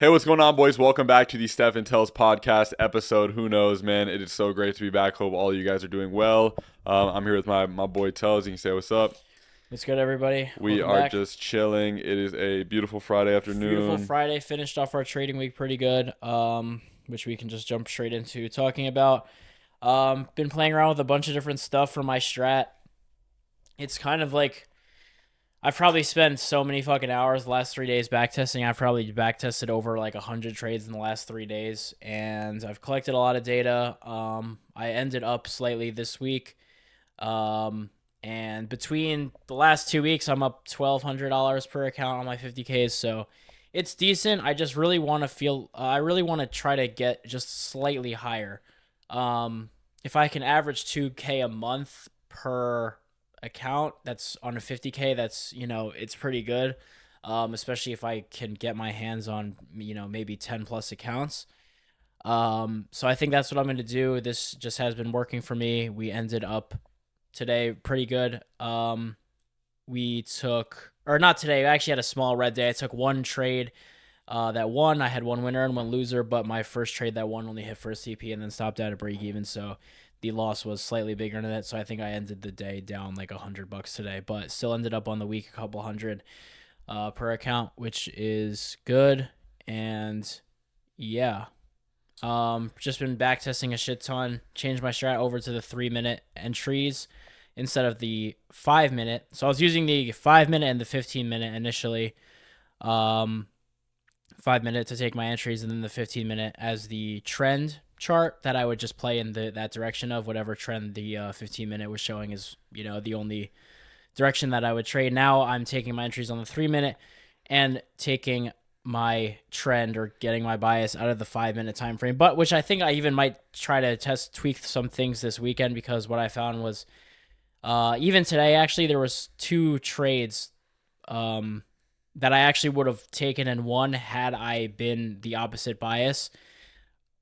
Hey, what's going on, boys? Welcome back to the Steph and Tels podcast episode. Who knows, man? It is so great to be back. Hope all you guys are doing well. I'm here with my boy Tels. You can say what's up. What's good, everybody? We Welcome are back. just chilling. It is a beautiful Friday Beautiful afternoon. Friday. Finished off our trading week pretty good, which we can just jump straight into talking about. Been playing around with a bunch of different stuff for my strat. It's kind of like I've probably spent so many fucking hours the last 3 days backtesting. I've probably backtested over like 100 trades in the last 3 days, and I've collected a lot of data. I ended up slightly this week. Um, and between the last 2 weeks, I'm up $1,200 per account on my 50Ks. So it's decent. I just really want to I really want to try to get just slightly higher. If I can average 2K a month per account, that's on a 50K, it's pretty good. Especially if I can get my hands on, maybe 10 plus accounts. So I think that's what I'm going to do. This just has been working for me. We ended up today pretty good. We took, or not today, I actually had a small red day. I took one trade that won. I had one winner and one loser, but my first trade that won only hit first CP and then stopped at a break even. So the loss was slightly bigger than that. So I think I ended the day down like $100 today, but still ended up on the week a couple hundred per account, which is good. And yeah, just been back testing a shit ton. Changed my strat over to the 3 minute entries instead of the 5 minute. So I was using the 5 minute and the 15 minute initially. 5 minute to take my entries, and then the 15 minute as the trend chart that I would just play in that direction of whatever trend the 15 minute was showing is the only direction that I would trade. Now I'm taking my entries on the 3 minute and taking my trend or getting my bias out of the 5 minute time frame, but which I think I even might try to tweak some things this weekend, because what I found was even today actually there was two trades that I actually would have taken and won had I been the opposite bias.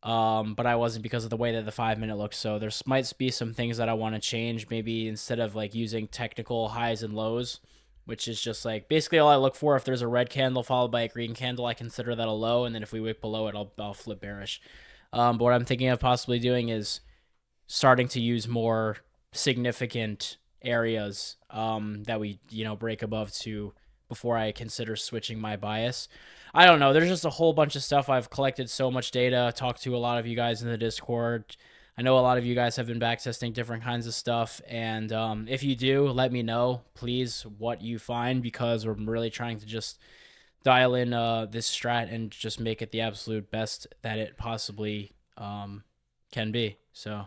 But I wasn't, because of the way that the 5 minute looks. So there might be some things that I want to change. Maybe instead of like using technical highs and lows, which is just like basically all I look for. If there's a red candle followed by a green candle, I consider that a low, and then if we wick below it, I'll flip bearish. But what I'm thinking of possibly doing is starting to use more significant areas that we break above to before I consider switching my bias. I don't know. There's just a whole bunch of stuff. I've collected so much data, talked to a lot of you guys in the Discord. I know a lot of you guys have been backtesting different kinds of stuff. And if you do, let me know, please, what you find, because we're really trying to just dial in this strat and just make it the absolute best that it possibly can be. So,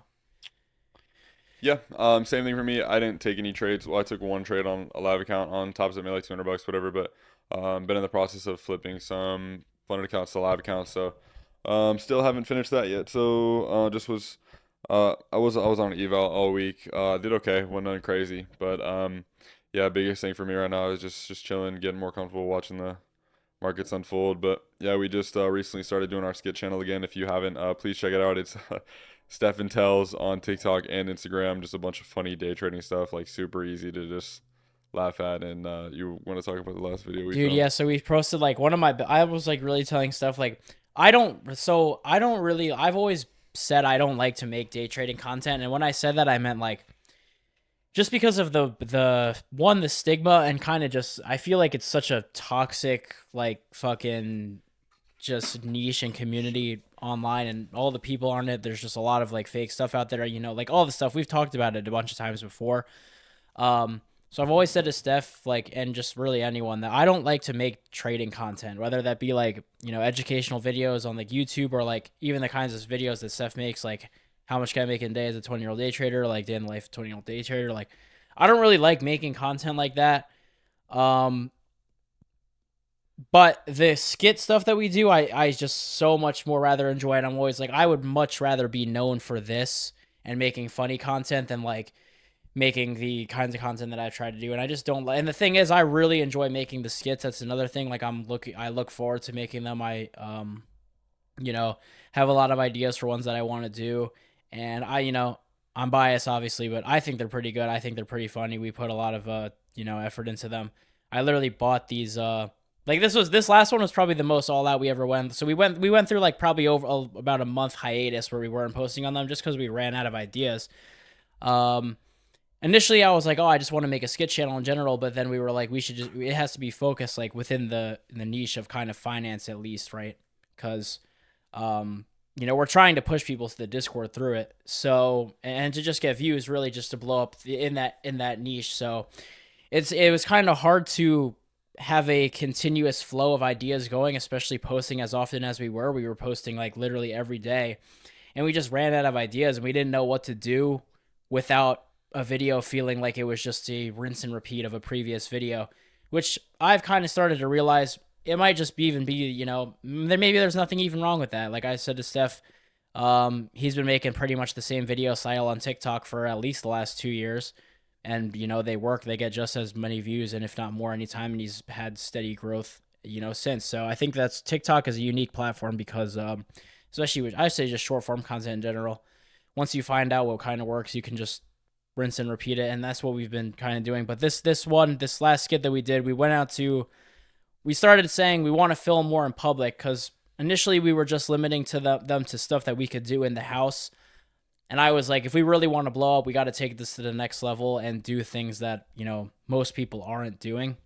Yeah, same thing for me. I didn't take any trades. Well, I took one trade on a live account on tops that made like $200, whatever. But been in the process of flipping some funded accounts to live accounts. So still haven't finished that yet. So just was I was on eval all week. Did okay, wasn't nothing crazy, but yeah, biggest thing for me right now is just chilling, getting more comfortable watching the markets unfold. But yeah, we just recently started doing our skit channel again. If you haven't, please check it out. It's Steph and Tells on TikTok and Instagram. Just a bunch of funny day trading stuff, like super easy to just laugh at. And you want to talk about the last video we dude, filmed? yeah. So we posted like one of my. I was like really telling stuff like I don't. So I don't really. I've always said I don't like to make day trading content, and when I said that, I meant like just because of the stigma, and kind of just I feel like it's such a toxic like fucking just niche and community online, and all the people on it. There's just a lot of like fake stuff out there, like all the stuff we've talked about it a bunch of times before. So I've always said to Steph, like, and just really anyone, that I don't like to make trading content, whether that be like, educational videos on like YouTube, or like even the kinds of videos that Steph makes, like how much can I make in a day as a 20-year-old day trader, like day in the life of 20-year-old day trader. Like, I don't really like making content like that. Um, but the skit stuff that we do, I just so much more rather enjoy it. I'm always like, I would much rather be known for this and making funny content than like making the kinds of content that I try to do. And I just don't like, and the thing is, I really enjoy making the skits. That's another thing. Like I look forward to making them. You know, have a lot of ideas for ones that I want to do. And I'm biased obviously, but I think they're pretty good. I think they're pretty funny. We put a lot of, effort into them. I literally bought these. Like this last one was probably the most all out we ever went. So we went through like probably over about a month hiatus where we weren't posting on them just because we ran out of ideas. Um, Initially I was like, oh, I just want to make a skit channel in general, but then we were like, we should just it has to be focused like within the niche of kind of finance at least, right? Because we're trying to push people to the Discord through it. So and to just get views, really just to blow up in that niche. So it was kind of hard to have a continuous flow of ideas going, especially posting as often as we were. We were posting like literally every day, and we just ran out of ideas, and we didn't know what to do without a video feeling like it was just a rinse and repeat of a previous video, which I've kind of started to realize it might just be even be, maybe there's nothing even wrong with that. Like I said to Steph, he's been making pretty much the same video style on TikTok for at least the last 2 years. And, they work, they get just as many views and if not more anytime. And he's had steady growth, since. So I think that's TikTok is a unique platform because, especially with, I say just short form content in general. Once you find out what kind of works, you can just rinse and repeat it, and that's what we've been kind of doing. But this last skit that we did, we started saying we want to film more in public because initially we were just limiting to them to stuff that we could do in the house. And I was like, if we really want to blow up, we got to take this to the next level and do things that most people aren't doing.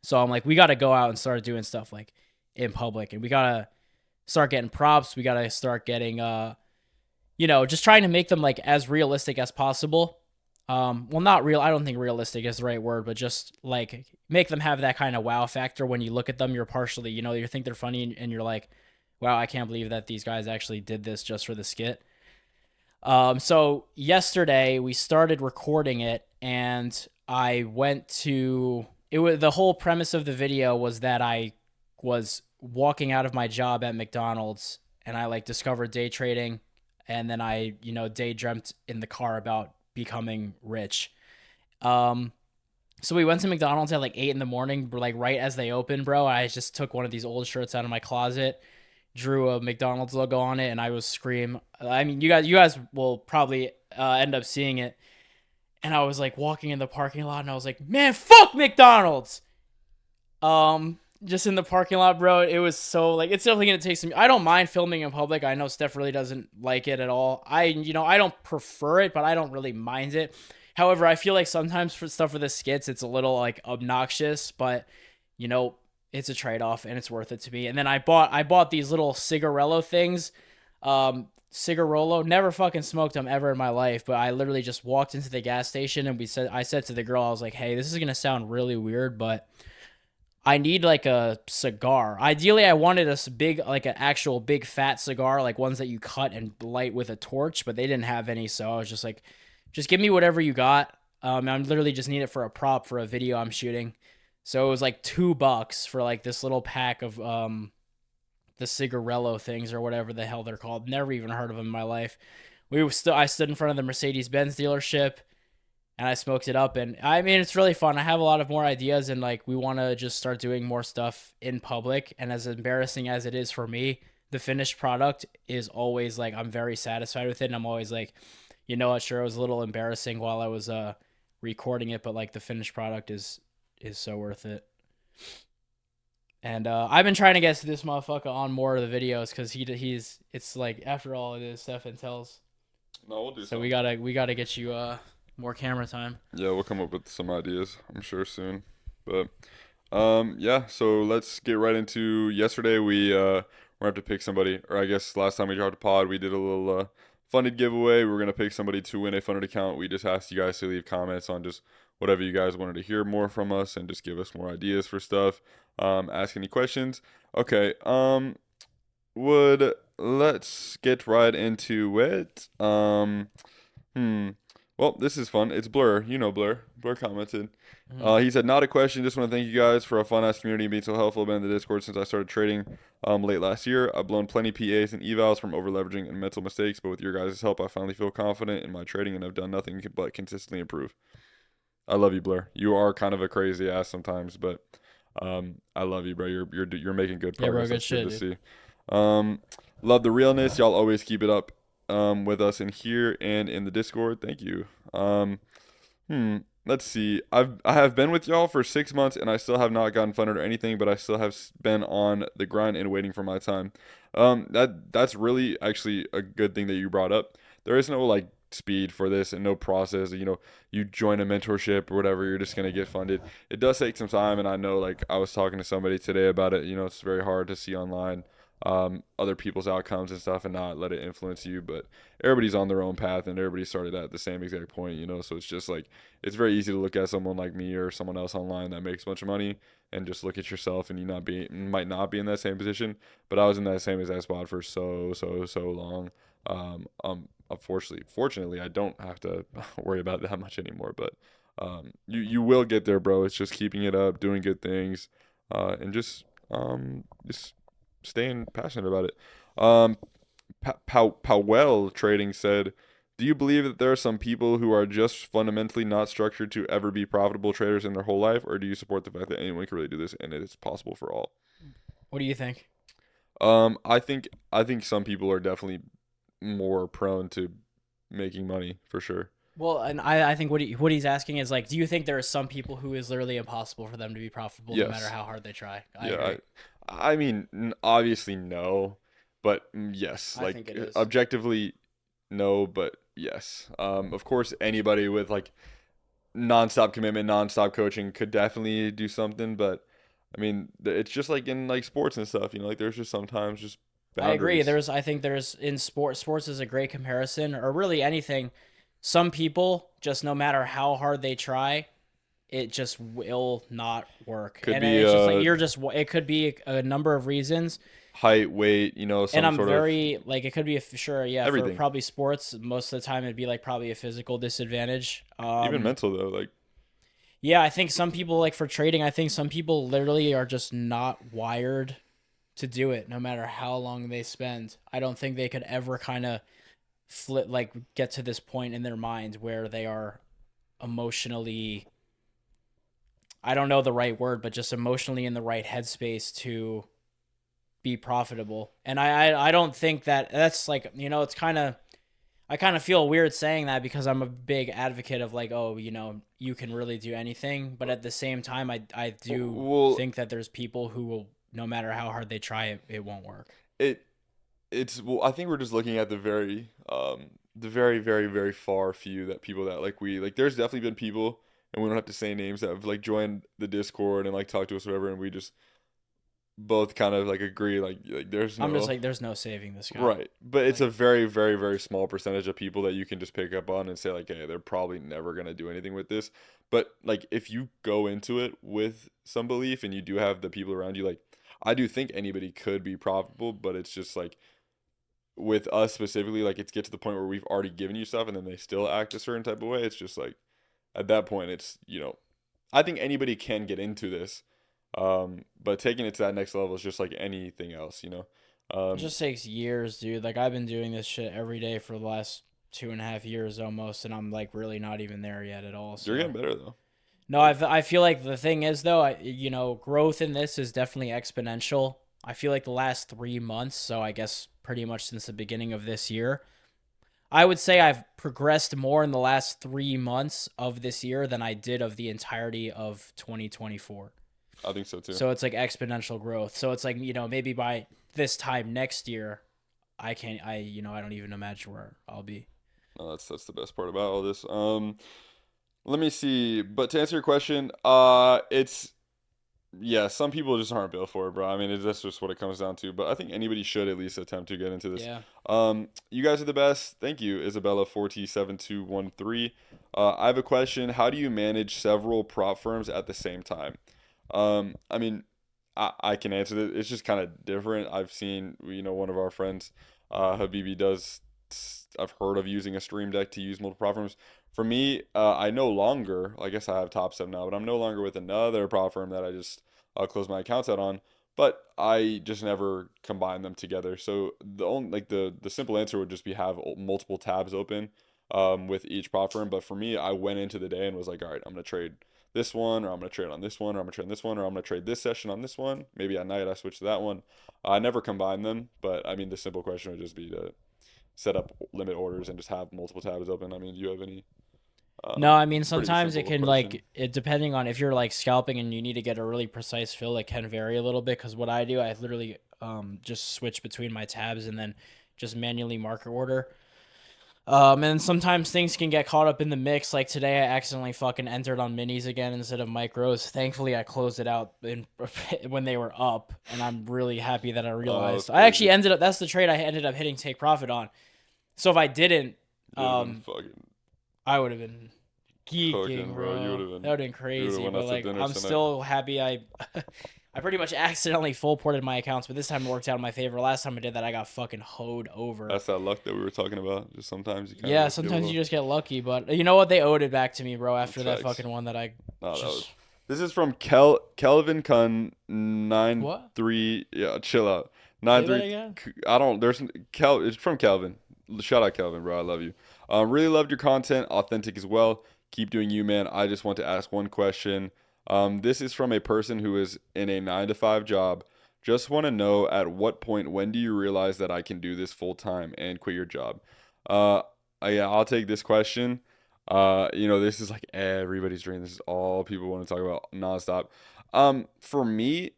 So I'm like, we got to go out and start doing stuff like in public, and we got to start getting props. We got to start getting just trying to make them like as realistic as possible. Well, not real. I don't think realistic is the right word, but just like make them have that kind of wow factor when you look at them. You're partially, you think they're funny, and you're like, wow, I can't believe that these guys actually did this just for the skit. So yesterday we started recording it, and I went to it. Was the whole premise of the video was that I was walking out of my job at McDonald's, and I like discovered day trading, and then I daydreamt in the car about becoming rich. Um, so we went to McDonald's at like 8 in the morning, like right as they opened, bro. I just took one of these old shirts out of my closet, drew a McDonald's logo on it, and I was scream. I mean, you guys will probably end up seeing it. And I was like walking in the parking lot, and I was like, man, fuck McDonald's. Just in the parking lot, bro. It was so like it's definitely gonna take some. I don't mind filming in public. I know Steph really doesn't like it at all. I don't prefer it, but I don't really mind it. However, I feel like sometimes for stuff for the skits, it's a little like obnoxious, but you know, it's a trade off and it's worth it to me. And then I bought these little cigarello things. Cigarollo. Never fucking smoked them ever in my life, but I literally just walked into the gas station and I said to the girl, I was like, hey, this is gonna sound really weird, but I need like a cigar. Ideally, I wanted a big, like an actual big fat cigar, like ones that you cut and light with a torch, but they didn't have any. So I was just like, just give me whatever you got. I'm literally just need it for a prop for a video I'm shooting. So it was like $2 for like this little pack of the cigarello things or whatever the hell they're called. Never even heard of them in my life. I stood in front of the Mercedes Benz dealership and I smoked it up. And I mean, it's really fun. I have a lot of more ideas, and like we want to just start doing more stuff in public. And as embarrassing as it is for me, the finished product is always like I'm very satisfied with it. And I'm always like, you know what? Sure, it was a little embarrassing while I was recording it, but like the finished product is so worth it. And I've been trying to get this motherfucker on more of the videos because he's it's like after all it is Steph and Tels. No, we'll do So something. we gotta get you more camera time. Yeah, we'll come up with some ideas, I'm sure soon. But yeah, so let's get right into yesterday. We're gonna have to pick somebody, or I guess last time we dropped a pod, we did a little funded giveaway. We are gonna pick somebody to win a funded account. We just asked you guys to leave comments on just whatever you guys wanted to hear more from us, and just give us more ideas for stuff. Ask any questions. Okay. Would let's get right into it. Hmm. Well, this is fun. It's Blur. You know Blur. Blur commented. Mm. He said, not a question. Just want to thank you guys for a fun ass community and being so helpful. I've been in the Discord since I started trading late last year. I've blown plenty PAs and evals from over leveraging and mental mistakes, but with your guys' help, I finally feel confident in my trading and I've done nothing but consistently improve. I love you, Blur. You are kind of a crazy ass sometimes, but I love you, bro. You're making good Yeah, bro, progress. good That's good shit, to dude. see. Love the realness. Y'all always keep it up with us in here and in the Discord. Thank you. Hmm. let's see. I have been with y'all for 6 months and I still have not gotten funded or anything, but I still have been on the grind and waiting for my time. That's really actually a good thing that you brought up. There is no like speed for this and no process. You join a mentorship or whatever, you're just gonna get funded. It does take some time, and I know like I was talking to somebody today about it. It's very hard to see online other people's outcomes and stuff and not let it influence you, but everybody's on their own path and everybody started at the same exact point. So it's just like it's very easy to look at someone like me or someone else online that makes a bunch of money and just look at yourself and you not be might not be in that same position. But I was in that same exact spot for so long. Fortunately, I don't have to worry about that much anymore. But you will get there, bro. It's just keeping it up, doing good things, and just staying passionate about it. Um, Powell Trading said, "Do you believe that there are some people who are just fundamentally not structured to ever be profitable traders in their whole life, or do you support the fact that anyone can really do this and it's possible for all?" What do you think? I think some people are definitely more prone to making money for sure. Well, and I think what he's asking is like, do you think there are some people who is literally impossible for them to be profitable no matter Yes. how hard they try? I Yeah. agree. I mean, obviously no, but yes. I think Like it is. objectively no, but yes. Of course, anybody with like nonstop commitment, nonstop coaching could definitely do something, but I mean, it's just like in like sports and stuff. Like there's just sometimes just I agree. boundaries. I think there's in sports is a great comparison, or really anything. Some people just no matter how hard they try, it just will not work, Could and be it's just like you're just. It could be a number of reasons, height, weight, and some I'm sort of very like it could be sure, yeah, for everything. probably sports. Most of the time, it'd be like probably a physical disadvantage. Even mental though, like Yeah, I think some people like for trading. I think some people literally are just not wired to do it, no matter how long they spend. I don't think they could ever kind of flip like get to this point in their mind where they are emotionally, I don't know the right word, but just emotionally in the right headspace to be profitable. And I don't think that that's like, it's kind of, I kind of feel weird saying that because I'm a big advocate of like, oh, you can really do anything, but at the same time I do well, think that there's people who will, no matter how hard they try it won't work. it it's well, I think we're just looking at the very very far few that people that like we like. There's definitely been people, and we don't have to say names, that have like joined the Discord and like talked to us or whatever, and we just both kind of like agree like there's I'm just no like, there's no saving this guy. right, but it's Like, a very very small percentage of people that you can just pick up on and say like, hey, they're probably never gonna do anything with this. But like if you go into it with some belief and you do have the people around you, like I do think anybody could be profitable, but it's just like with us specifically, like it's get to the point where we've already given you stuff and then they still act a certain type of way. It's just like at that point, I think anybody can get into this, but taking it to that next level is just like anything else. it Um, just takes years, dude. Like I've been doing this shit every day for the last 2.5 years almost, and I'm like really not even there yet at all. you're getting So better though. no, Like I feel like the thing is though, growth in this is definitely exponential. I feel like the last 3 months, so I guess pretty much since the beginning of this year, I would say I've progressed more in the last 3 months of this year than I did of the entirety of 2024. I think so too. So it's like exponential growth. So it's like, maybe by this time next year, I don't even imagine where I'll be. No, that's the best part about all this. Let me see. But to answer your question, it's yeah, some people just aren't built for it, bro. I mean, that's just what it comes down to. But I think anybody should at least attempt to get into this. Yeah. You guys are the best. Thank you, Isabella 4T7213. I have a question. How do you manage several prop firms at the same time? I mean, I can answer this. It's just kind of different. I've seen, one of our friends, Habibi does. I've heard of using a stream deck to use multiple prop firms. For me, I no longer. I guess I have Top Step now, but I'm no longer with another prop firm that I just close my accounts out on. But I just never combine them together. So the only like the simple answer would just be have multiple tabs open with each prop firm. But for me, I went into the day and was like, all right, I'm gonna trade this one, or I'm gonna trade on this one, or I'm gonna trade on this one, or I'm gonna trade this session on this one. Maybe at night I switch to that one. I never combine them, but I mean the simple question would just be to set up limit orders and just have multiple tabs open. I mean, do you have any? No, I mean Pretty sometimes it simple can question. like it depending on if you're like scalping and you need to get a really precise fill, it can vary a little bit. Because what I do, I literally just switch between my tabs and then just manually marker order. And sometimes things can get caught up in the mix. Like today, I accidentally fucking entered on minis again instead of micros. Thankfully, I closed it out when they were up, and I'm really happy that I Oh, realized. that's I actually crazy. ended up. That's the trade I ended up hitting take profit on. So if I didn't, You'd have been um, fucking I would have been geeking, cooking, bro. bro. That would have been You would have crazy. went But out to like, dinner I'm tonight. still happy I. I pretty much accidentally full ported my accounts, but this time it worked out in my favor. Last time I did that, I got fucking hoed over. That's that luck that we were talking about. Just sometimes you kind of Yeah, have to do a sometimes you little. just get lucky, but you know what? They owed it back to me, bro. After that Facts. fucking one that I No, that was. just This is from Kelvin Kun nine what? three. Yeah, chill out. Nine Say that three. again. I don't. There's Kel. It's from Kelvin. Shout out Kelvin, bro. I love you. Really loved your content. Authentic as well. Keep doing you, man. I just want to ask one question. This is from a person who is in a 9 to 5 job. Just want to know at what point, when do you realize that I can do this full time and quit your job? Uh, yeah, I'll take this question. This is like everybody's dream. This is all people want to talk about nonstop. For me,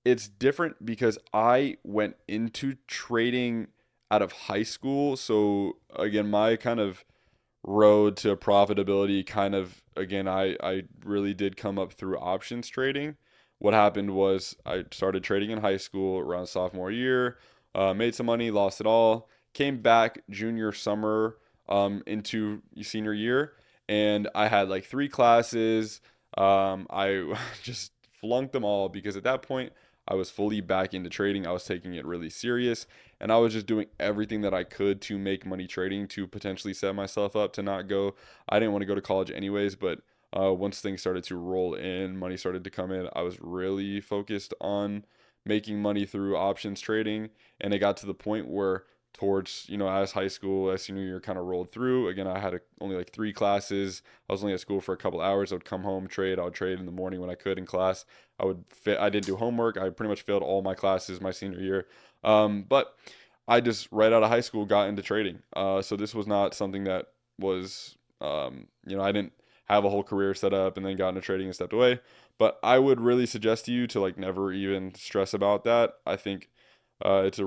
it's different because I went into trading out of high school. So again, my kind of road to profitability kind of again I really did come up through options trading. What happened was I started trading in high school around sophomore year, made some money, lost it all, came back junior summer into senior year, and I had like 3 classes. I just flunked them all because at that point I was fully back into trading. I was taking it really serious, and I was just doing everything that I could to make money trading to potentially set myself up to not go. I didn't want to go to college anyways, but once things started to roll in, money started to come in. I was really focused on making money through options trading, and it got to the point where towards as high school as senior year kind of rolled through again I had only like 3 classes. I was only at school for a couple hours. I would come home, trade. I would trade in the morning when I could in class. I didn't do homework. I pretty much failed all my classes my senior year. But I just right out of high school got into trading. So this was not something that was, I didn't have a whole career set up and then got into trading and stepped away. But I would really suggest to you to like never even stress about that. I think it's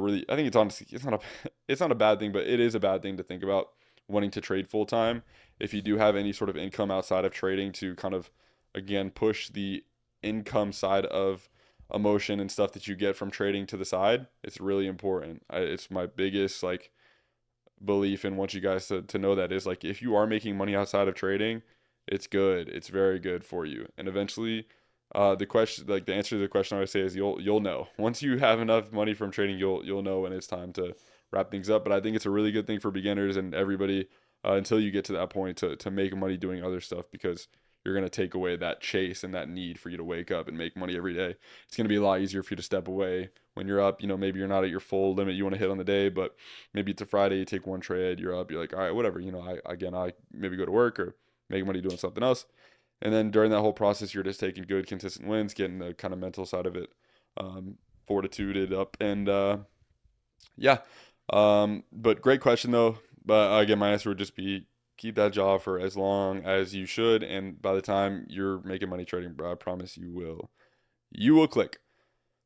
honestly, it's not a, it's not a bad thing, but it is a bad thing to think about wanting to trade full time. If you do have any sort of income outside of trading to kind of, again, push the income side of emotion and stuff that you get from trading to the side, it's really important. It's my biggest like belief and want you guys to know that is like if you are making money outside of trading, it's good. It's very good for you. And eventually, the question, like the answer to the question I would say is you'll know once you have enough money from trading, you'll know when it's time to wrap things up. But I think it's a really good thing for beginners and everybody until you get to that point to make money doing other stuff because you're going to take away that chase and that need for you to wake up and make money every day. It's going to be a lot easier for you to step away when you're up. Maybe you're not at your full limit you want to hit on the day, but maybe it's a Friday, you take one trade, you're up, you're like, all right, whatever. I maybe go to work or make money doing something else. And then during that whole process, you're just taking good, consistent wins, getting the kind of mental side of it fortituded up. And yeah, but great question though. But again, my answer would just be keep that job for as long as you should. And by the time you're making money trading, bro, I promise you will. You will click.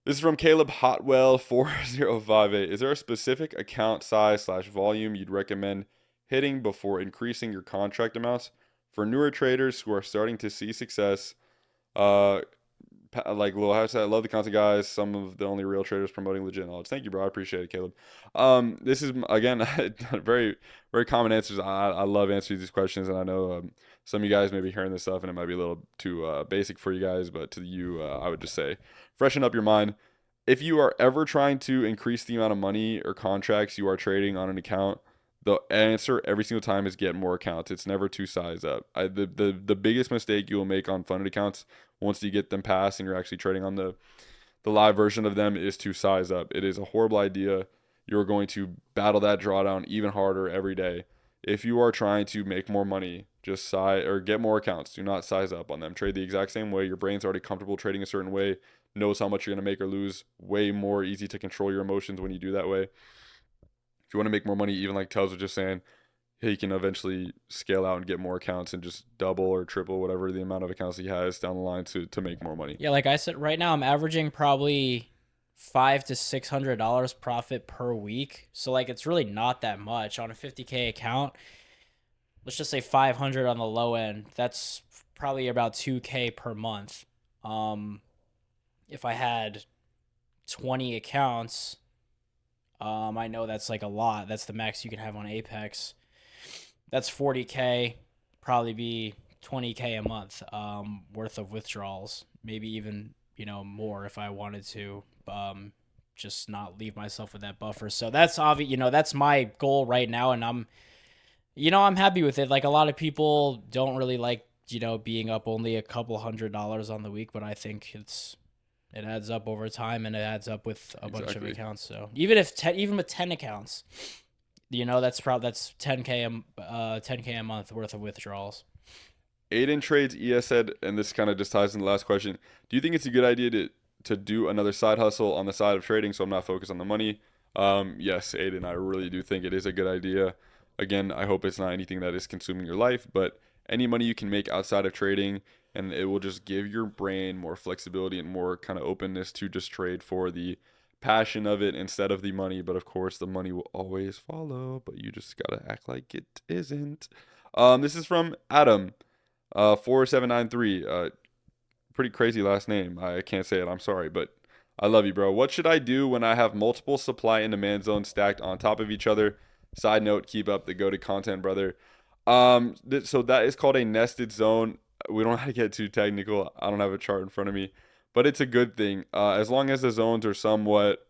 This is from Caleb Hotwell 4058. Is there a specific account size/slash volume you'd recommend hitting before increasing your contract amounts for newer traders who are starting to see success? Uh, like Lil House said, I love the content, guys. Some of the only real traders promoting legit knowledge. Thank you, bro. I appreciate it, Caleb. This is again very very common answers. I love answering these questions, and I know some of you guys may be hearing this stuff, and it might be a little too basic for you guys, but to you, I would just say freshen up your mind. If you are ever trying to increase the amount of money or contracts you are trading on an account, the answer every single time is get more accounts. It's never to size up. The biggest mistake you will make on funded accounts once you get them passed and you're actually trading on the live version of them is to size up. It is a horrible idea. You're going to battle that drawdown even harder every day. If you are trying to make more money, just size or get more accounts. Do not size up on them. Trade the exact same way. Your brain's already comfortable trading a certain way, knows how much you're going to make or lose. Way more easy to control your emotions when you do that way. If you want to make more money, even like Tels was just saying, he can eventually scale out and get more accounts and just double or triple whatever the amount of accounts he has down the line to make more money. Yeah, like I said, right now I'm averaging probably $500 to $600 profit per week. So like it's really not that much on a 50K account. Let's just say 500 on the low end. That's probably about 2K per month. Um, if I had 20 accounts, I know that's like a lot. That's the max you can have on Apex. That's 40K, probably be 20K a month worth of withdrawals. Maybe even, more if I wanted to. Just not leave myself with that buffer. So that's obvious, that's my goal right now, and I'm happy with it. Like a lot of people don't really like, being up only a couple $100 on the week, but I think it adds up over time, and it adds up with a bunch of Exactly. accounts. So even with 10 accounts, that's 10K a month worth of withdrawals. Aiden trades ES said, and this kind of just ties into the last question. Do you think it's a good idea to do another side hustle on the side of trading so I'm not focused on the money? Yes, Aiden, I really do think it is a good idea. Again, I hope it's not anything that is consuming your life, but any money you can make outside of trading, and it will just give your brain more flexibility and more kind of openness to just trade for the passion of it instead of the money. But of course, the money will always follow, but you just gotta act like it isn't. This is from Adam. 4793. Pretty crazy last name. I can't say it. I'm sorry, but I love you, bro. What should I do when I have multiple supply and demand zones stacked on top of each other? Side note, keep up the go-to content, brother. So that is called a nested zone. We don't have to get too technical. I don't have a chart in front of me, but it's a good thing. As long as the zones are somewhat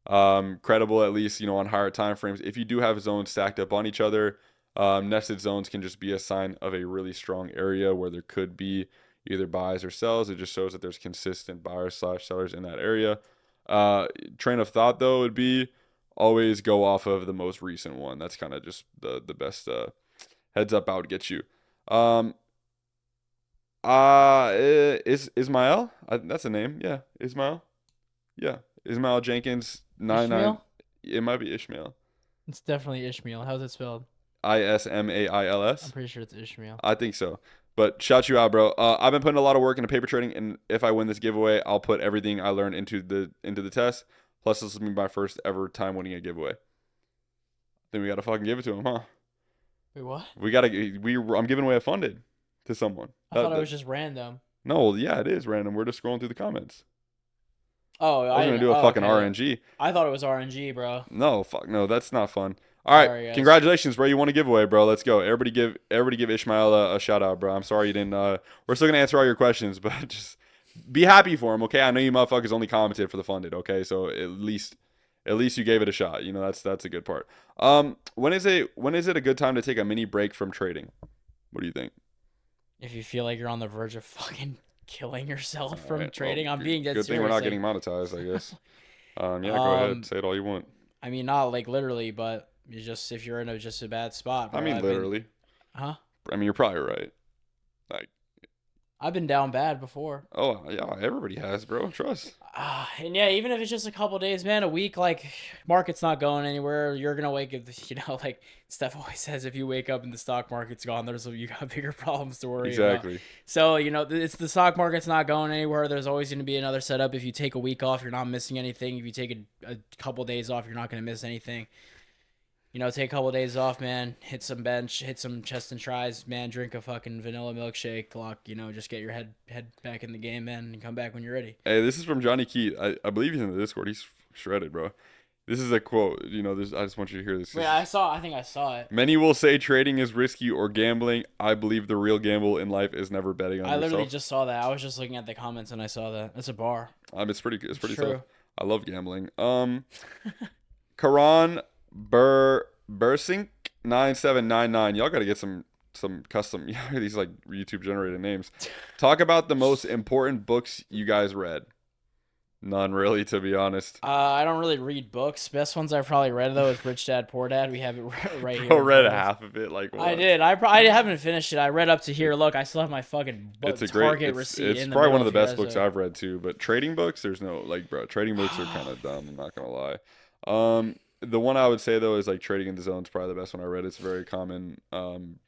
credible, at least, on higher time frames. If you do have zones stacked up on each other, nested zones can just be a sign of a really strong area where there could be either buys or sells. It just shows that there's consistent buyers slash sellers in that area. Train of thought though would be always go off of the most recent one. That's kind of just the best heads up I would get you. Um, is Ismail? That's a name. Yeah, Ismail. Yeah, Ismail Jenkins 99. Ishmael? It might be Ishmael. It's definitely Ishmael. How's it spelled? I'm ISMAILS. pretty sure it's Ishmael. I think so. But shout you out, bro. I've been putting a lot of work into paper trading, and if I win this giveaway, I'll put everything I learned into the test. Plus, this will be my first ever time winning a giveaway. Then we gotta fucking give it to him, huh? Wait, what? I'm giving away a funded to someone. I thought it was just random. No, yeah, it is random. We're just scrolling through the comments. Oh, I was gonna do a fucking okay. RNG. I thought it was RNG, bro. No, fuck, no, that's not fun. All right, Sorry, guys. congratulations, bro. You won a giveaway, bro. Let's go. Everybody give Ishmael a shout out, bro. I'm sorry you didn't. We're still gonna answer all your questions, but just be happy for him, okay? I know you motherfuckers only commented for the funded, okay? So at least you gave it a shot. That's a good part. When is it a good time to take a mini break from trading? What do you think? If you feel like you're on the verge of fucking killing yourself All from right, well, trading, I'm being dead good thing we're serious. not Like, getting monetized, I guess. Yeah, go ahead, um, say it all you want. I mean, not like literally, but if you're in just a bad spot, I bro. mean, literally. Huh? I mean, you're probably right. Like, I've been down bad before. oh yeah, everybody has, bro. Trust. And yeah, even if it's just a couple days, man, a week, like market's not going anywhere. You're gonna wake up, like Steph always says, if you wake up and the stock market's gone, you got bigger problems to worry about. Exactly. So it's the stock market's not going anywhere. There's always gonna be another setup. If you take a week off, you're not missing anything. If you take a couple days off, you're not gonna miss anything. Take a couple of days off, man. Hit some bench, hit some chest and tries, man. Drink a fucking vanilla milkshake, lock. Just get your head back in the game, man, and come back when you're ready. Hey, this is from Johnny Keat. I believe he's in the Discord. He's shredded, bro. This is a quote. I just want you to hear this. Wait, I think I saw it. Many will say trading is risky or gambling. I believe the real gamble in life is never betting on I literally yourself. just saw that. I was just looking at the comments and I saw that. That's a bar. It's pretty True. tough. I love gambling. Karan Bursink 9799. Y'all got to get some custom these like YouTube generated names. Talk about the most important books you guys read. None really, to be honest. I don't really read books. Best ones I've probably read though is Rich Dad Poor Dad. We have it right here. I read half of it. Like, I what? did. I haven't finished it. I read up to here. Look, I still have my fucking It's a Target great. receipt. It's in the probably one middle of the if you best guys books I've read too. But trading books, there's no like, bro. Trading books are kind of dumb. I'm not gonna lie. The one I would say though is like trading in the zone is probably the best one I read. It's very common.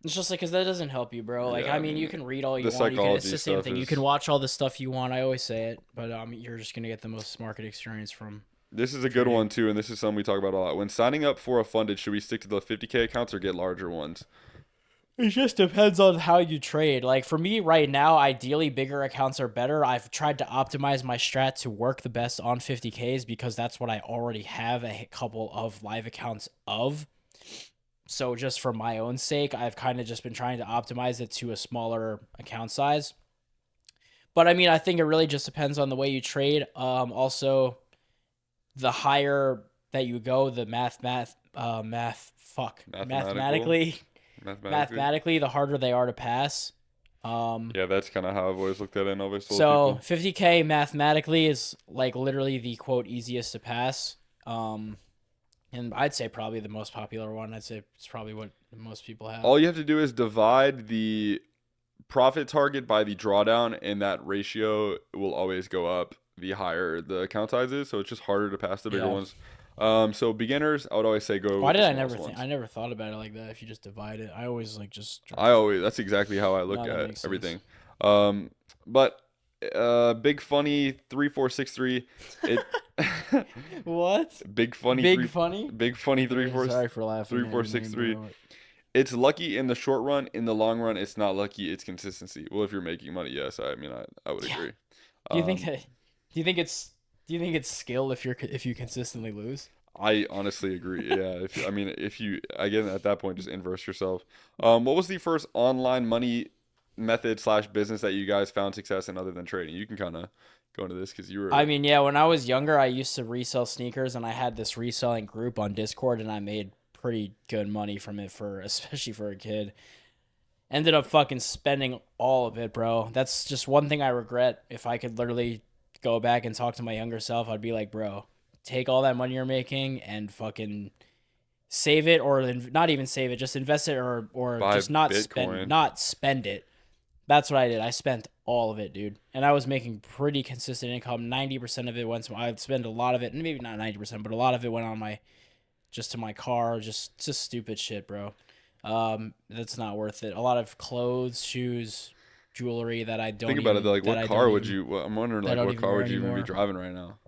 It's just like because that doesn't help you, bro. Like Yeah, I I mean, you mean, can read all you the want. You can. It's psychology the same stuff thing. You can is. watch all the stuff you want. I always say it, but you're just gonna get the most market experience from This is a good trading. one too, and this is something we talk about a lot. When signing up for a funded, should we stick to the 50K accounts or get larger ones? It just depends on how you trade. Like for me right now, ideally bigger accounts are better. I've tried to optimize my strat to work the best on 50Ks because that's what I already have a couple of live accounts of. So just for my own sake, I've kind of just been trying to optimize it to a smaller account size. But I mean, I think it really just depends on the way you trade. Also, the higher that you go, the Mathematical, mathematically, mathematically. mathematically, the harder they are to pass. Um, Yeah, that's kind of how I've always looked at it and always told so people. 50K mathematically is like literally the quote easiest to pass. And I'd say probably the most popular one. I'd say it's probably what most people have. All you have to do is divide the profit target by the drawdown, and that ratio will always go up the higher the account size is. So it's just harder to pass the bigger Yeah. ones. So beginners, I would always say go Why with the did I smallest never think? ones. I never thought about it like that. If you just divide it, I always like just. That's exactly how I look No, that at makes sense. everything. But big funny 3463, it What? big funny Big three, funny? big funny three four Sorry for laughing three at four your six name, three. bro. It's lucky in the short run. In the long run, it's not lucky. It's consistency. Well, if you're making money, yes. I mean, I would Yeah. agree. Do you think Um, that? Do you think it's? Do you think it's skill if you consistently lose? I honestly agree. Yeah. I mean, if you again at that point just inverse yourself. What was the first online money method slash business that you guys found success in other than trading? You can kind of go into this because you I were. mean, yeah, when I was younger, I used to resell sneakers, and I had this reselling group on Discord, and I made pretty good money from it for especially for a kid. Ended up fucking spending all of it, bro. That's just one thing I regret. If I could literally go back and talk to my younger self, I'd be like, bro, take all that money you're making and fucking save it, or not even save it, just invest it, or Buy just Bitcoin. not spend it. That's what I did. I spent all of it, dude, and I was making pretty consistent income. 90% of it went to I'd spend a lot of it, and maybe not 90%, but a lot of it went on my just to my car, just stupid shit, bro. That's not worth it. A lot of clothes, shoes, jewelry that Think about it though. Like, what car would even you? Well, I'm wondering, that I like, don't what even car wear would you even be anymore. driving right now?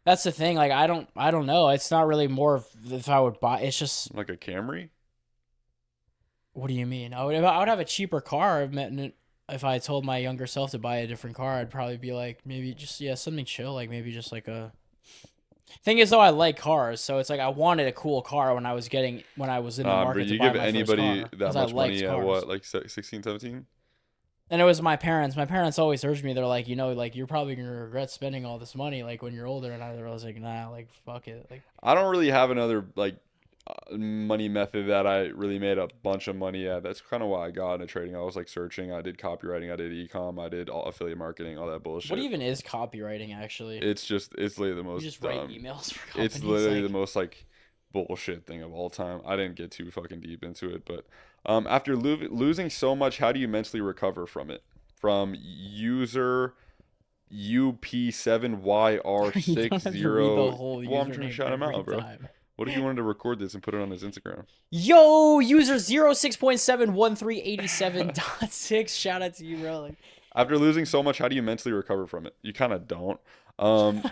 That's the thing. Like I don't know. It's not really more of if I would buy. It's just Like a Camry? what do you mean? I would have a cheaper car. If I told my younger self to buy a different car, I'd probably be like maybe just something chill. Like maybe just like a thing is though I like cars, so it's like I wanted a cool car when I was in the But market to you buy give my first anybody car that because I much liked money at cars. what, like 16, 17? And it was my parents. My parents always urged me. They're like, like you're probably gonna regret spending all this money, like when you're older. And I was like, nah, like fuck it, like I don't really have another like money method that I really made a bunch of money at. That's kind of why I got into trading. I was like searching. I did copywriting. I did ecom. I did all affiliate marketing. All that what bullshit. even is copywriting actually? It's literally the You most just write emails for it's companies, literally the like most like bullshit thing of all time. I didn't get too fucking deep into it, but after losing so much, how do you mentally recover from it? From user you don't have to read the UP7YR60. whole Well, I'm trying to username shout him every out, bro. time. What if you wanted to record this and put it on his Instagram? Yo, user 06.71387.6. Shout out to you, bro. Like, After losing so much, how do you mentally recover from it? You kind of don't. Um,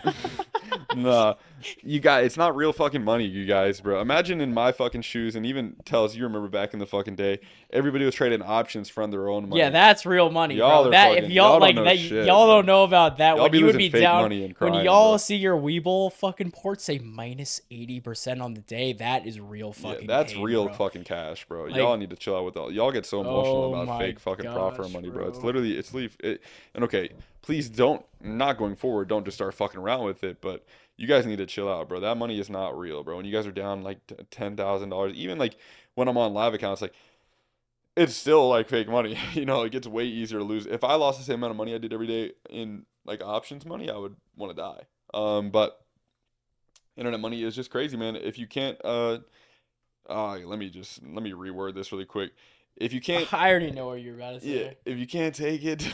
nah, you guys, it's not real fucking money, you guys, bro. Imagine in my fucking shoes, and even Tels, you remember back in the fucking day, everybody was trading options from their own yeah, money. that's real money, bro. That if Y'all don't know shit, y'all don't bro. know about that. Y'all When be you would losing be fake down, money and when crying, y'all bro. see your Weeble fucking port say minus 80% on the day, that is real Yeah, fucking that's pain, real bro. fucking cash, bro. Y'all Like, need to chill out with all. Y'all get so emotional oh about my fake fucking profit gosh, money, bro. It's bro. literally and okay, please don't not going forward. Don't just start fucking around with it. But you guys need to chill out, bro. That money is not real, bro. When you guys are down like $10,000, even like when I'm on live accounts, like it's still like fake money. You know, it gets way easier to lose. If I lost the same amount of money I did every day in like options money, I would want to die. But internet money is just crazy, man. If you can't let me reword this really quick. If you can't, I already know what you're about to yeah, say. if you can't take it,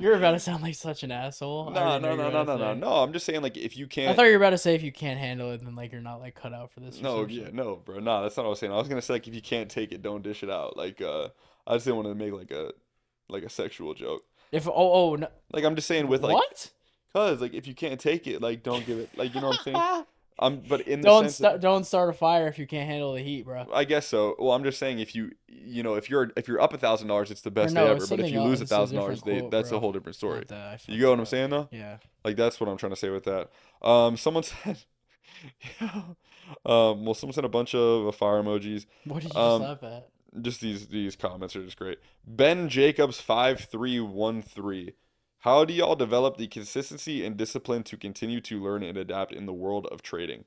You're about to sound like such an asshole. I no, already know no, what you're no, no, about to no, no, say. no. I'm just saying like if you I can't, thought you were about to say if you can't handle it, then like you're not like cut out for this or no, some yeah, shit. no, bro, no, that's not what I was saying. I was gonna say like if you can't take it, don't dish it out. I just didn't want to make like a sexual joke. If oh no, Like I'm just saying with like, what? cause like if you can't take it, like don't give it. Like you know what I'm saying. But in the don't sense of, start don't start a fire if you can't handle the heat, bro. I guess so. Well, I'm just saying if if you're up $1,000, it's the Or best day no, ever. it's But if something you else. lose a It's a thousand different dollars, they quote, that's a bro. whole different story. Not that I You get fucked what it I'm up. saying though? Yeah. Like that's what I'm trying to say with that. Someone said, yeah. Well, someone sent a bunch of fire emojis. What did you just Um, laugh at? just these comments are just great. Ben Jacobs 5313. How do y'all develop the consistency and discipline to continue to learn and adapt in the world of trading?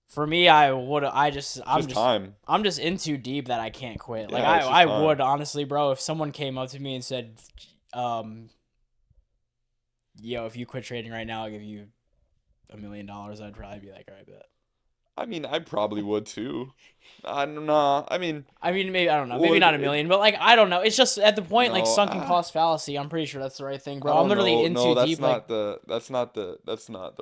For me, I would. I just. Just time. I'm just in too deep that I can't quit. Like Yeah, it's just I time. would honestly, bro. If someone came up to me and said, "Yo, if you quit trading right now, I'll give you $1 million," I'd probably be like, "All right, bet." I mean, I probably would too. Nah. I mean, I mean, maybe I don't know, well, maybe not a million, but like I don't know. It's just at the point like no, sunken cost fallacy. I'm pretty sure that's the right thing, I bro. I'm don't literally know. in No, too deep. Like, that's not the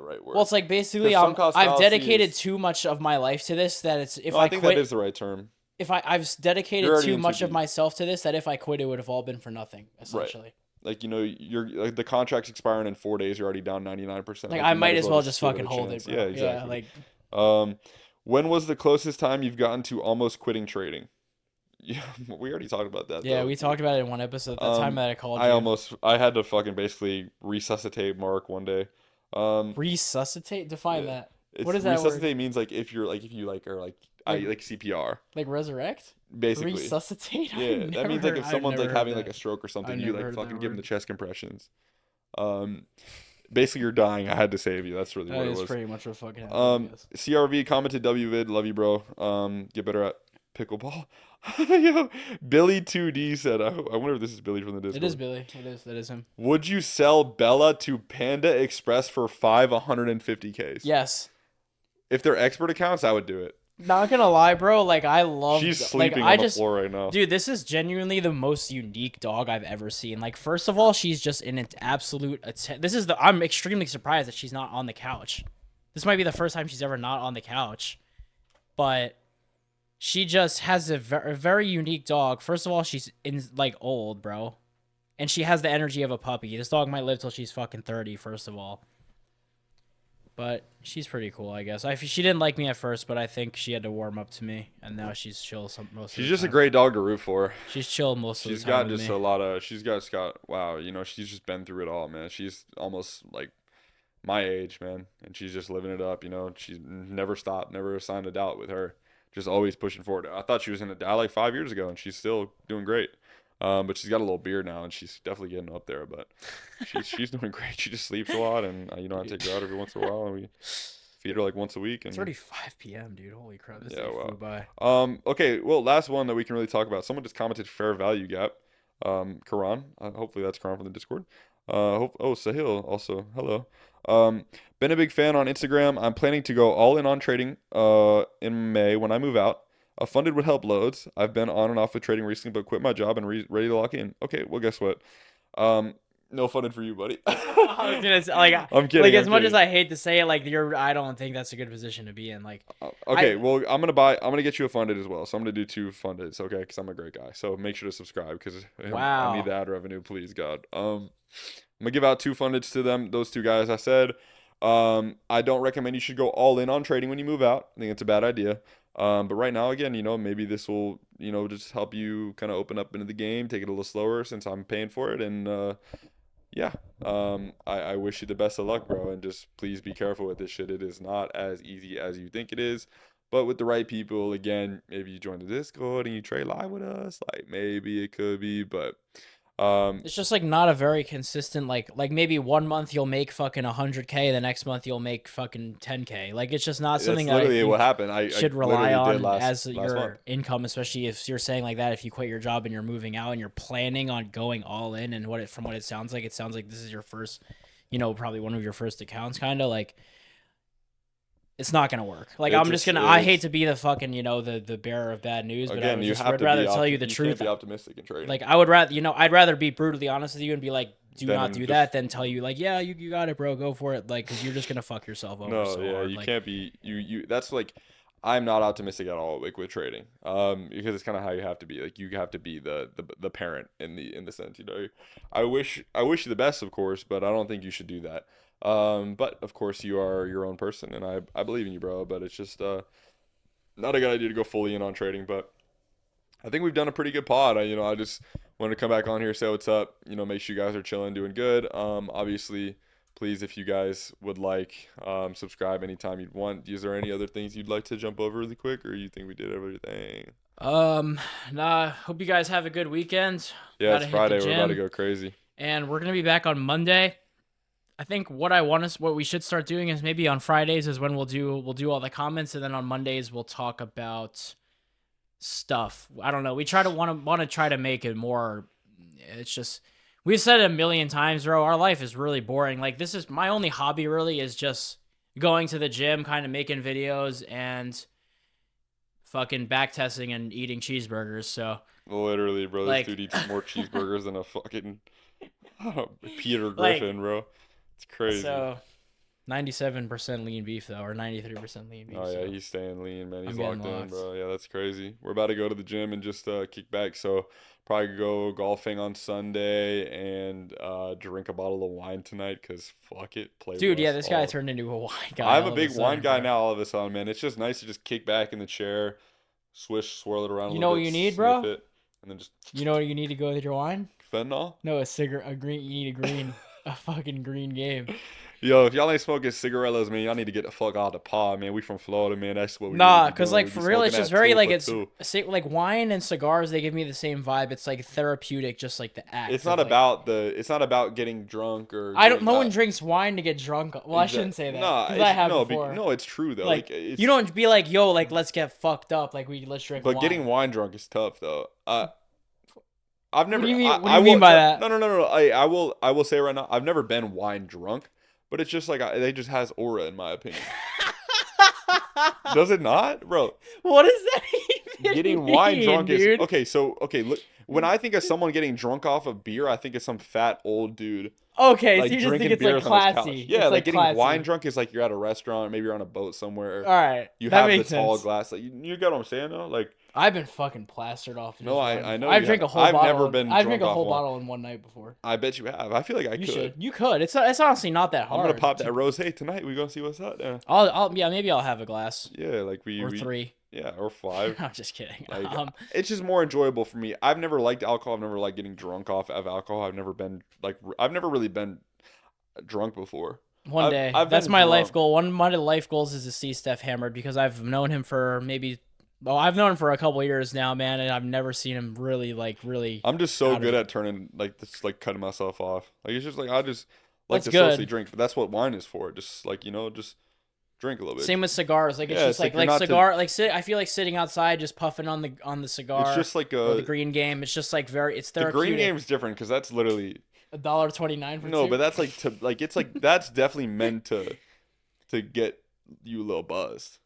right well, word. it's like basically Because sunk cost I've fallacy dedicated is. too much of my life to this that it's if No, I I think that quit, is the right term. if I've You're dedicated already too in too much of deep, myself to this that if I quit, it would have all been for nothing, right? essentially. Like you're like the contract's expiring in 4 days. You're already down 99%. Like Like I you might might as as well well just just give it fucking a hold it, chance. Yeah, bro. Yeah, exactly. like Um, when was the closest time you've gotten to almost quitting trading? Yeah, we already talked about that yeah, though. we talked about it in one episode. That time that I called you. I had to fucking basically resuscitate Mark one day. Um, Resuscitate? Define yeah, that. What it's is that word? resuscitate means like if you like are like I Like like CPR like resurrect? basically. Resuscitate? Yeah, that means like if I've someone's never like heard having like that. a stroke or I've something, you never like heard that fucking give them the word. chest compressions. Um, basically you're dying. I had to save you. That's really That what it is was. pretty much what fucking happened, I guess. CRV commented WVid, love you, bro. Get better at pickleball. Yo, Billy 2D said, I wonder if this is Billy from the It is Discord. Billy. It is. That is him. Would you sell Bella to Panda Express for 150Ks? Yes. If they're expert accounts, I would do it. Not gonna lie, bro. Like I She's loved. Like sleeping I on the just, floor right now. dude. This is genuinely the most unique dog I've ever seen. Like first of all, she's just in an absolute. This is the. I'm extremely surprised that she's not on the couch. This might be the first time she's ever not on the couch, but she just has a very unique dog. First of all, she's in like old, bro, and she has the energy of a puppy. This dog might live till she's fucking 30. First of all. But she's pretty cool, I guess. She didn't like me at first, but I think she had to warm up to me, and now she's chill most of She's the just a time. great dog to root for. She's chill most of the She's time got with just me. a lot of, wow, she's just been through it all, man. She's almost like my age, man, and she's just living it up. She's never stopped, never a sign of doubt with her, just always pushing forward. I thought she was gonna die like 5 years ago, and she's still doing great. But she's got a little beard now, and she's definitely getting up there. But she's doing great. She just sleeps a lot, and I take her out every once in a while, and we feed her like once a week. It's And already 5 p.m., dude. Holy crap, this yeah, day wow. flew by. Okay, well, last one that we can really talk about. Someone just commented fair value gap. Karan. Hopefully that's Karan from the Discord. Sahil also. Hello. Been a big fan on Instagram. I'm planning to go all in on trading in May when I move out. A funded would help loads. I've been on and off with trading recently, but quit my job and ready to lock in. Okay, well, guess what? Um, no funded for you, buddy. I was gonna say, like, I'm like kidding. as I'm much as kidding. I hate to say it, like I don't think that's a good position to be in. Like, Okay, I, well, I'm gonna get you a funded as well. So I'm gonna do two fundeds, okay? Because I'm a great guy. So make sure to subscribe because I need wow, the ad revenue, please, God. I'm gonna give out two fundeds to them. Those two guys I said. I don't recommend you should go all in on trading when you move out. I think it's a bad idea. But right now, again, maybe this will, just help you kind of open up into the game, take it a little slower since I'm paying for it, and yeah. I wish you the best of luck, bro, and just please be careful with this shit. It is not as easy as you think it is. But with the right people, again, maybe you join the Discord and you trade live with us, like maybe it could be, but it's just like not a very consistent. Like maybe 1 month you'll make fucking 100K, the next month you'll make fucking 10K. Like it's just not something that's that I literally what think happened. I should rely literally did on last as last month. your income, especially if you're saying like that. If you quit your job and you're moving out and you're planning on going all in, and from what it sounds like this is your first, probably one of your first accounts, kind of like it's not gonna work. Like, It I'm just just gonna. I hate is. to be the fucking, the bearer of bad news, but I Again, would you just have would to be rather tell you the you can't truth. be optimistic in trading. Like, I would rather, I'd rather be brutally honest with you and be like, do Then not and do just that than tell you like, yeah, you got it, bro, go for it. Like, because you're just gonna fuck yourself over no, so yeah, hard. you Like, can't be you. That's like I'm not optimistic at all like with trading. Because it's kind of how you have to be. Like you have to be the parent in the sense. I wish you the best, of course, but I don't think you should do that. But of course you are your own person, and I believe in you, bro. But it's just not a good idea to go fully in on trading, but. I think we've done a pretty good pod. I just wanted to come back on here, say what's up. Make sure you guys are chilling, doing good. Obviously, please, if you guys would like, subscribe anytime you'd want. Is there any other things you'd like to jump over really quick, or you think we did everything? um, nah. Hope you guys have a good weekend. Yeah, it's Gotta hit the Friday. We're about to gym, go crazy. and we're gonna be back on Monday. I think what we should start doing is maybe on Fridays is when we'll do all the comments, and then on Mondays we'll talk about stuff. I don't know. We try to want to try to make it more. It's just we've said it a million times, bro. Our life is really boring. Like, this is my only hobby. Really, is just going to the gym, kind of making videos, and fucking back testing and eating cheeseburgers. So, Literally, bro, this like, dude eats more cheeseburgers than a fucking Peter like, Griffin, bro. It's crazy. so 97% lean beef though, or 93% lean beef. Oh yeah, So he's staying lean, man. I'm He's getting locked in, locked. bro. Yeah, that's crazy. We're about to go to the gym and just kick back. So probably go golfing on Sunday and drink a bottle of wine tonight. Cause fuck it, play Dude, yeah, less. this guy All. turned into a wine guy I'm a all of a big wine sudden, guy bro. now. All of a sudden, man, it's just nice to just kick back in the chair, swish, swirl it around a You little know what bit, you need, sniff bro? it, and then just You know what you need to go with your wine? fentanyl. No, a cigarette, a green. You need a green, a fucking green game. Yo, if y'all ain't smoking cigarillos, man, y'all need to get the fuck out of the pod, man. We from Florida, man. That's what we really Nah, be cause doing. like We be for real, smoking it's just that very two like for it's two. like wine and cigars. They give me the same vibe. It's like therapeutic, just like the It's act not of like. about it's not about getting drunk or I don't. getting No one drinks wine to get drunk. Well, I shouldn't say that Nah, because I it's have no, before. no, it's true though. Like Like, you don't be like, yo, like let's get fucked up. Like, let's drink but getting wine. wine drunk is tough though. I've What never do you mean? What do I you mean will by no that? no no no no. I will say right now, I've never been wine drunk, but it's just like they just has aura in my opinion. Does it not, bro? What does that even Getting wine mean, drunk is dude? okay. So okay, look. When I think of someone getting drunk off of beer, I think of some fat old dude Okay, so like you just think drinking it's like beers on his couch. classy. Yeah, It's like like getting wine classy. drunk is like you're at a restaurant, maybe you're on a boat somewhere. All right, You that have the makes tall sense. glass. Like you get what I'm saying though? Like I've been fucking plastered off of no, just wine I before. know I've you drank have. a whole I've bottle. never been I've drunk drank a off whole wine. bottle in one night before. I bet you have. I feel like I You could. should. You could. It's honestly not that I'm gonna hard. pop that rosé tonight. We gonna see what's up there. Yeah, maybe I'll have a glass Yeah, like or we three. yeah, or five. I'm just kidding. Like it's just more enjoyable for me. I've never liked alcohol. I've never liked getting drunk off of alcohol. I've never really been drunk before. One day. I've That's been my life drunk. goal. One of my life goals is to see Steph hammered because I've known him for maybe. Well, I've known him for a couple of years now, man, and I've never seen him really. I'm just so out of good it. at turning like this, like cutting myself off. Like it's just like I just like That's to socially good. drink, but that's what wine is for. Just like just drink a little bit. Same with cigars. Like, it's Yeah, just it's like like you're not cigar. Like, I feel like sitting outside just puffing on the It's cigar just like or the green game. It's just like it's the green therapeutic. game's different because that's literally $1.29 for no, two. but that's like to like it's like that's definitely meant to get you a little buzzed.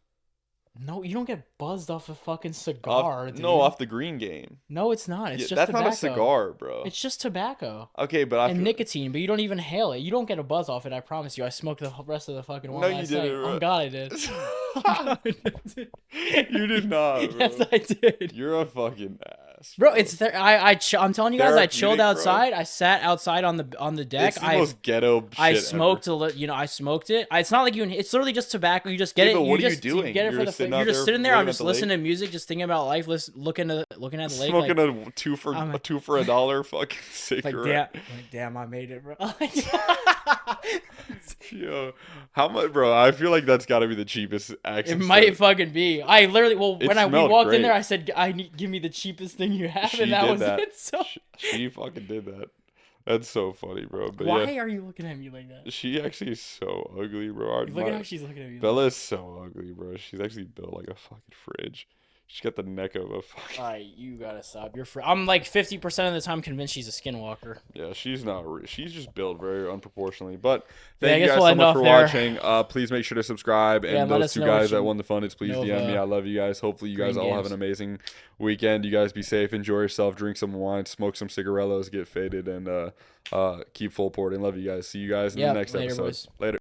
No, you don't get buzzed off a fucking Off, cigar, dude. no, off the green game. No, it's not. It's Yeah, just that's tobacco. not a cigar, bro. It's just tobacco Okay, but I and feel nicotine, but you don't even inhale it. You don't get a buzz off it. I promise you. I smoked the rest of the fucking one no, you last night. didn't, bro. Oh God, I did. Oh, God, I did. You did not, bro. Yes, I did. You're a fucking ass, Bro, it's there. I'm telling you guys, I chilled Therapeutic, bro. outside. I sat outside on the deck. It's the most ghetto shit I ever. smoked I smoked it. It's not like it's literally just tobacco. You just get Yeah, it. but what are you just doing? get it You're for just the. sitting You're out just there sitting there. I'm looking at just the listening lake? to music, just thinking about life, looking at the lake. Smoking Like, a two for I'm a two for $1 fucking like cigarette. damn, I made it, bro. Yo, how much, bro? I feel like that's got to be the cheapest It accent. might fucking be. I literally, well, It when we smelled walked great. in there, I said, give me the cheapest thing you have, She and that did was that. it. So She fucking did that. That's so funny, bro. But why yeah, are you looking at me like that? she actually is so ugly, bro. Look at how she's looking at me. Bella is so ugly, bro. She's actually built like a fucking fridge. She's got the neck of a fucking. All right, you gotta stop. I'm like 50% of the time convinced she's a skinwalker. Yeah, she's not. She's just built very unproportionally. But Yeah, I thank you guess guys we'll so end much off for there. watching. Please make sure to subscribe. Yeah, And and let those us two know guys what that you won the fun, please know of DM me. I love you guys. Hopefully, you guys green all have games. an amazing weekend. You guys be safe. Enjoy yourself. Drink some wine. Smoke some cigarillos. Get faded. And keep full porting. Love you guys. See you guys in the Yep. next Later, episode. boys. Later.